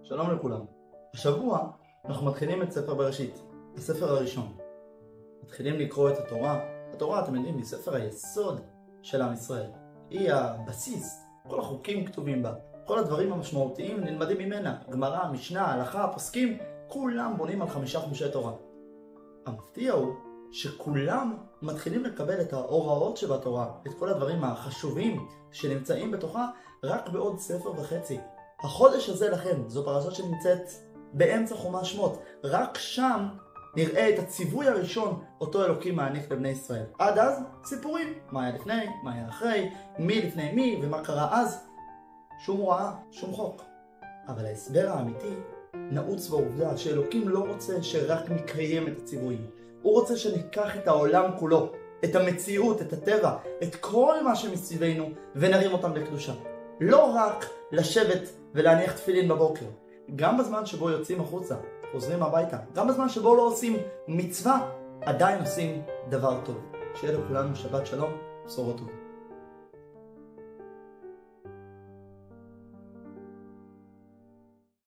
שלום לכולם. השבוע אנחנו מתחילים את ספר בראשית, הספר הראשון. מתחילים לקרוא את התורה. התורה, אתם יודעים, היא ספר היסוד של עם ישראל. היא הבסיס, כל החוקים כתובים בה. כל הדברים המשמעותיים נלמדים ממנה. גמרא, משנה, הלכה, פוסקים, כולם בונים על 5 חומשי תורה. המפתיע הוא שכולם מתחילים לקבל את ההוראות שבתורה, את כל הדברים החשובים שנמצאים בתוכה, רק בעוד ספר וחצי. החודש הזה לכן, זו פרשה שנמצאת באמצע חומש שמות. רק שם נראה את הציווי הראשון אותו אלוקים מעניק לבני ישראל. עד אז סיפורים, מה היה לפני, מה היה אחרי, מי לפני מי ומה קרה אז. שום הוראה, שום חוק. אבל ההסבר האמיתי נעוץ בעובדה שאלוקים לא רוצה שרק נקיים את הציוויים. הוא רוצה שניקח את העולם כולו, את המציאות, את הטבע, את כל מה שמסביבנו ונרים אותם לקדושה. לא רק לשבת ולהניח תפילין בבוקר, גם בזמן שבו יוצאים החוצה, חוזרים הביתה, גם בזמן שבו לא עושים מצווה, עדיין עושים דבר טוב. שיהיה לכולנו שבת שלום, בשורות טובות.